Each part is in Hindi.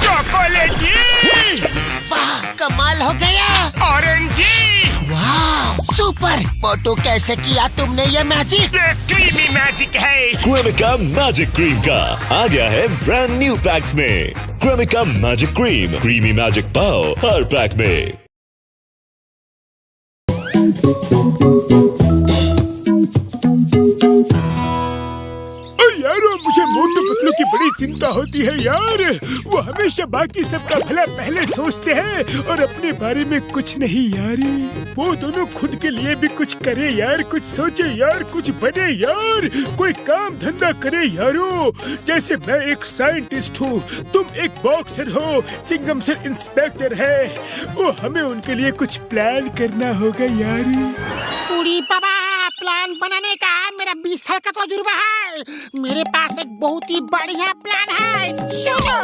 चॉकलेटी। वाह, कमाल हो गया। ऑरेंजी। वाह, सुपर। मोटू, कैसे किया तुमने ये मैजिक? ये क्रीमी मैजिक है। क्रेमिका मैजिक क्रीम का आ गया है ब्रांड न्यू पैक्स में। Cremica magic cream, creamy magic पाओ हर पैक में। यार, मुझे मोटू पतलू की बड़ी चिंता होती है यार। वो हमेशा बाकी सबका भला पहले सोचते हैं और अपने बारे में कुछ नहीं यार। वो दोनों खुद के लिए भी कुछ करे यार, कुछ सोचे यार, कुछ बने यार, कोई काम धंधा करे यारो। जैसे मैं एक साइंटिस्ट हूँ, तुम एक बॉक्सर हो, चिंगम सर इंस्पेक्टर है। वो हमें उनके लिए कुछ प्लान करना होगा यार। उड़ी बाबा, प्लान बनाने का मेरा 20 साल का तजुर्बा है। मेरे पास एक बहुत ही बढ़िया प्लान है, सुनो।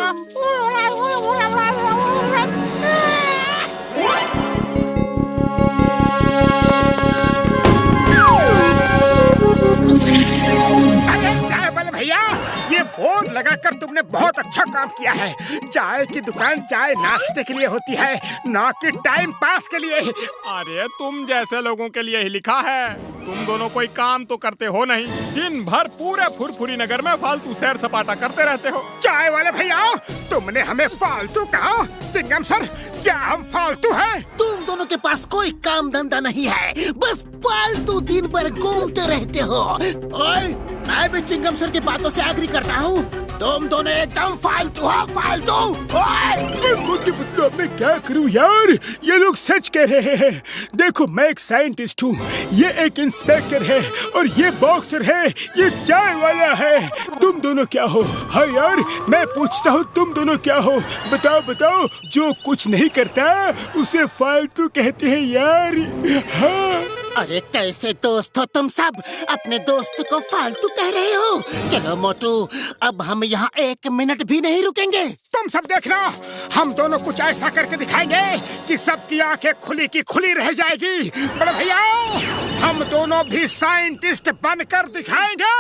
चाय वाले भैया, ये बोर्ड लगाकर तुमने बहुत अच्छा काम किया है। चाय की दुकान चाय नाश्ते के लिए होती है, ना कि टाइम पास के लिए। अरे तुम जैसे लोगों के लिए ही लिखा है। तुम दोनों कोई काम तो करते हो नहीं, दिन भर पूरे फुरफुरी नगर में फालतू सैर सपाटा करते रहते हो। चाय वाले भैया, तुमने हमें फालतू कहा? चिंगम सर, क्या हम फालतू हैं? तुम दोनों के पास कोई काम धंधा नहीं है, बस फालतू दिन भर घूमते रहते हो। ओए, मैं भी चिंगम सर की बातों से एग्री करता हूँ। तुम दोनों एकदम फालतू हो, फालतू। मोटू पतलू, अब मैं क्या करूं यार? ये लोग सच कह रहे हैं। देखो, मैं एक साइंटिस्ट हूँ, ये एक इंस्पेक्टर है और ये बॉक्सर है, ये चाय वाला है। तुम दोनों क्या हो? हाँ यार, मैं पूछता हूँ, तुम दोनों क्या हो? बताओ बताओ। जो कुछ नहीं करता उसे फालतू कहते हैं यार। हाँ। अरे कैसे दोस्त हो तुम सब? अपने दोस्त को फालतू कह रहे हो? चलो मोटू, अब हम यहाँ 1 मिनट भी नहीं रुकेंगे। तुम सब देखना, हम दोनों कुछ ऐसा करके दिखाएंगे कि सबकी आंखें खुली की खुली रह जाएगी। बड़े भैया, हम दोनों भी साइंटिस्ट बनकर दिखाएंगे।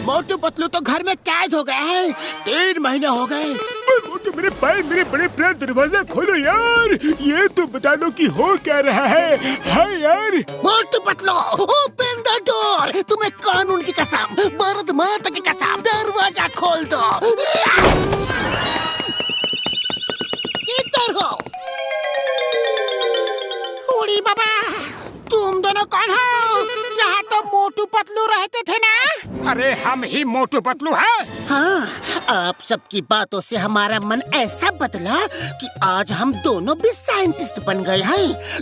मोटू पतलू तो घर में कैद हो गए हैं। 3 महीने हो गए। मोटू, मेरे भाई, मेरे बड़े प्यार, दरवाजा खोलो यार। ये तो बता दो कि हो क्या रहा है। हाँ यार। Motu Patlu, open the door. तुम्हें कानून की कसम, भारत माता की कसम, दरवाजा खोल दो। इधर हो। उड़ी बाबा, तुम दोनों कौन हो? यहाँ तो मोटू पतलू रहते थे ना? अरे हम ही मोटू पतलू हैं। हाँ, आप सबकी बातों से हमारा मन ऐसा बदला कि आज हम दोनों भी साइंटिस्ट बन गए हैं।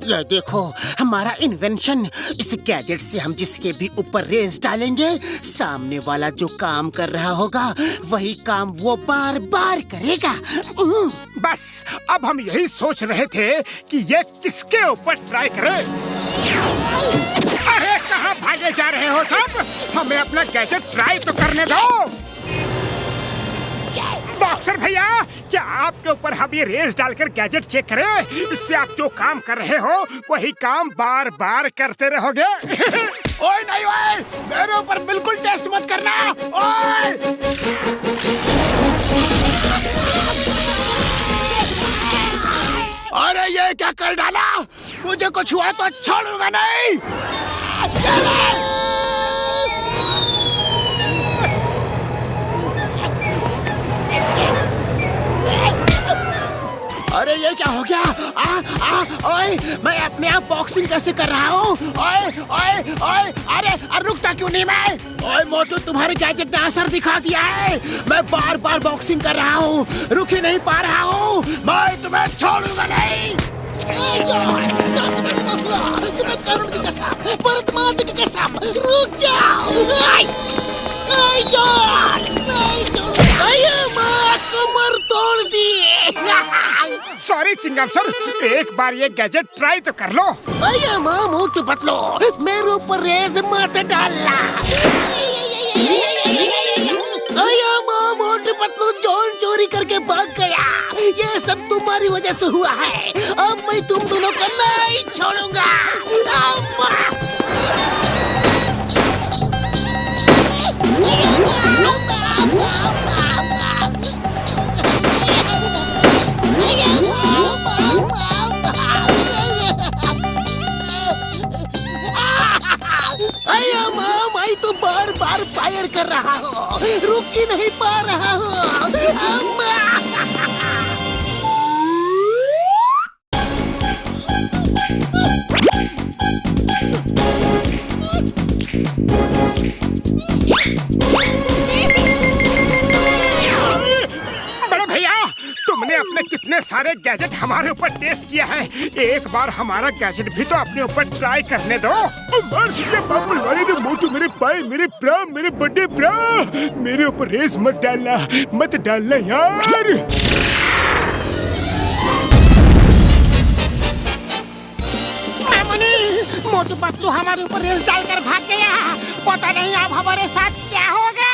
ये देखो हमारा इन्वेंशन। इस गैजेट से हम जिसके भी ऊपर रेस डालेंगे, सामने वाला जो काम कर रहा होगा वही काम वो बार बार करेगा। बस अब हम यही सोच रहे थे कि ये किसके ऊपर ट्राई करें। अरे कहाँ भागे जा रहे हो सब? हमें अपना गैजेट ट्राई तो करने दो। बॉक्सर भैया, क्या आपके ऊपर हम ये रेस डालकर गैजेट चेक करें? इससे आप जो काम कर रहे हो वही काम बार बार करते रहोगे। ओए नहीं ओए, मेरे ऊपर बिल्कुल टेस्ट मत करना। ओए! अरे ये क्या कर डाला? मुझे कुछ हुआ तो छोड़ूंगा नहीं। अरे ये क्या हो गया? ओए, मैं अपने आप बॉक्सिंग कैसे कर रहा हूँ? ओए ओए ओए, अरे रुकता क्यों नहीं मैं? ओए मोटू, तुम्हारे गैजेट ने असर दिखा दिया है। मैं बार बार बॉक्सिंग कर रहा हूँ, रुक ही नहीं पा रहा हूँ। मैं तुम्हें छोड़ूंगा नहीं। तुम्हें कानून की कसम, भारत माता की कसम, रुक जाओ। सॉरी चिंगम सर, एक बार ये गैजेट ट्राई तो कर लो। अरे माँ मोटू पतलू, मेरे ऊपर रेज मत डालना। अरे माँ मोटू पतलू जॉन चोरी करके भाग गया। ये सब तुम्हारी वजह से हुआ है। अब मैं तुम दोनों को नहीं छोड़ूंगा। मैं तो बार बार फायर कर रहा हूँ, रुक ही नहीं पा रहा हूँ। बड़े भैया, तुमने अपने कितने सारे गैजेट हमारे ऊपर टेस्ट किया है, एक बार हमारा गैजेट भी तो अपने ऊपर ट्राई करने दो। पापड़ वाले ने मोटू मेरे पाए, मेरे प्रा, मेरे बड़े प्रा, मेरे ऊपर रेस मत डालना यार। मोटू पतलू हमारे ऊपर रेस डालकर भाग गया। पता नहीं अब हमारे साथ क्या होगा।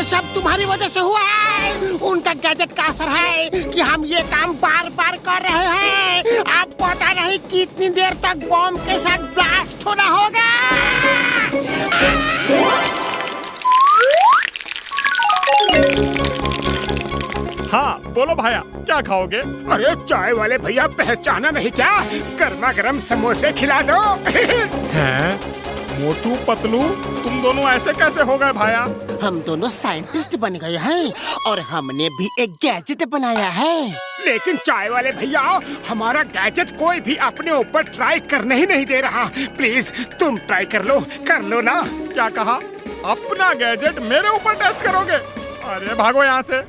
सब तुम्हारी वजह से हुआ है। उनका गैजेट का असर है कि हम ये काम बार बार कर रहे हैं। अब पता नहीं कितनी देर तक बॉम्ब के साथ ब्लास्ट होना होगा। हाँ बोलो भैया, क्या खाओगे? अरे चाय वाले भैया, पहचाना नहीं क्या? गर्मा गर्म समोसे खिला दो। हैं? मोटू पतलू, तुम दोनों ऐसे कैसे हो गए भैया? हम दोनों साइंटिस्ट बन गए हैं और हमने भी एक गैजेट बनाया है। लेकिन चाय वाले भैया, हमारा गैजेट कोई भी अपने ऊपर ट्राई करने ही नहीं दे रहा। प्लीज तुम ट्राई कर लो ना। क्या कहा? अपना गैजेट मेरे ऊपर टेस्ट करोगे? अरे भागो यहाँ से।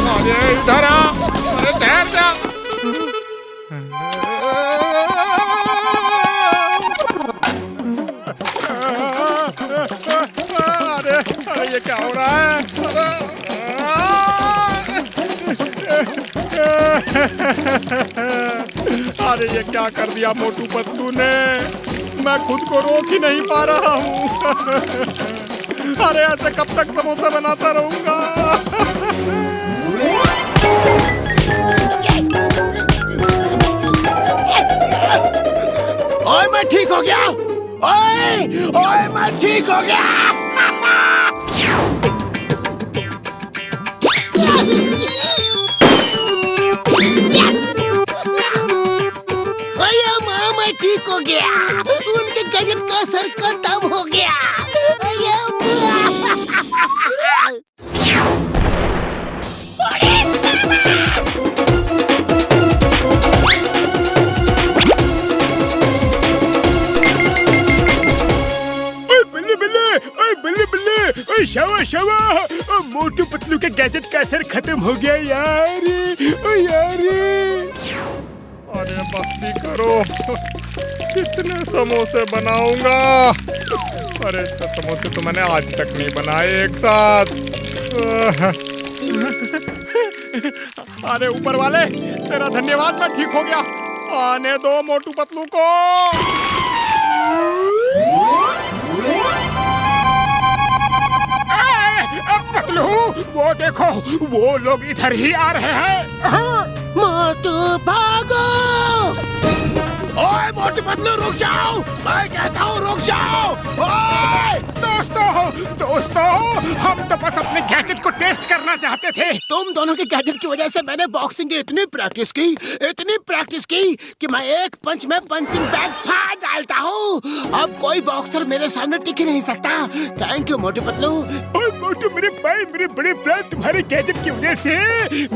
अरे इधर आ, अरे ठहर जा। अरे ये क्या हो रहा है? अरे ये क्या कर दिया मोटू पतलू ने? मैं खुद को रोक ही नहीं पा रहा हूँ। अरे ऐसे कब तक समोसा बनाता रहूंगा? ओए मैं ठीक हो गया। ओए मैं ठीक हो गया। मैं ठीक हो गया। उनके गैजेट का असर खत्म हो गया। शावा, मोटू पतलू के गैजेट का असर खत्म हो गया यार। अरे मस्ती करो, कितने समोसे बनाऊंगा? अरे इतने समोसे तो मैंने आज तक नहीं बनाए एक साथ। अरे ऊपर वाले, तेरा धन्यवाद, मैं ठीक हो गया। आने दो मोटू पतलू को। पतलू, वो देखो, वो लोग इधर ही आ रहे हैं। मोटू भागो। ओए मोटू पतलू रुक जाओ, मैं कहता हूँ रुक जाओ। ओए दोस्तों, हम तो बस अपने गैजेट को टेस्ट करना चाहते थे। तुम दोनों के गैजेट की वजह से मैंने बॉक्सिंग की इतनी प्रैक्टिस की कि मैं एक पंच में पंचिंग बैग फाड़ डालता हूँ। अब कोई बॉक्सर मेरे सामने टिक ही नहीं सकता। Thank you Motu Patlu. मोटू मेरे भाई, मेरे बड़े प्राण, तुम्हारे गैजेट की वजह से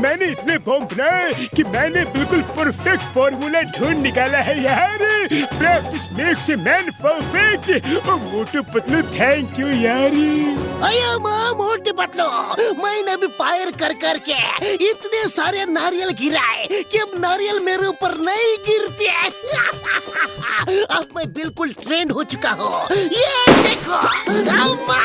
मैंने इतने बॉम्ब बनाए कि मैंने बिल्कुल परफेक्ट फॉर्मूला ढूंढ निकाला है यार। Practice makes a man perfect. ओ मोटू पतलू, थैंक यू यार। अयो मोटे पतलू, मैंने भी फायर कर करके इतने सारे नारियल गिराए कि अब नारियल मेरे ऊपर नहीं गिरते। अब मैं बिल्कुल ट्रेंड हो चुका हूँ। ये देखो अम्मा।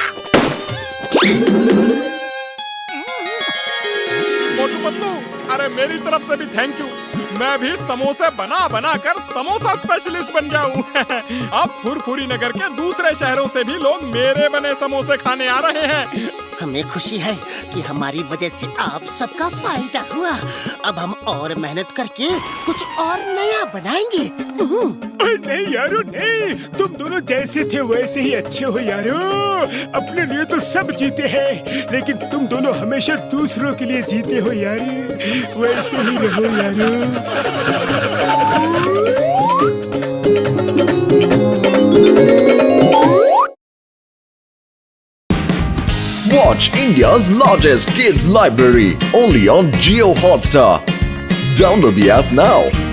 मोटू पतलू, अरे मेरी तरफ से भी थैंक यू। मैं भी समोसे बना बना कर समोसा स्पेशलिस्ट बन गया हूँ। अब फुरफुरी नगर के दूसरे शहरों से भी लोग मेरे बने समोसे खाने आ रहे हैं। हमें खुशी है कि हमारी वजह से आप सबका फायदा हुआ। अब हम और मेहनत करके कुछ और नया बनाएंगे। नहीं यारो नहीं, तुम दोनों जैसे थे वैसे ही अच्छे हो यारो। अपने लिए तो सब जीते हैं, लेकिन तुम दोनों हमेशा दूसरों के लिए जीते हो यारो। वैसे ही रहो यारो। Watch India's largest kids library only on Jio Hotstar. Download the app now.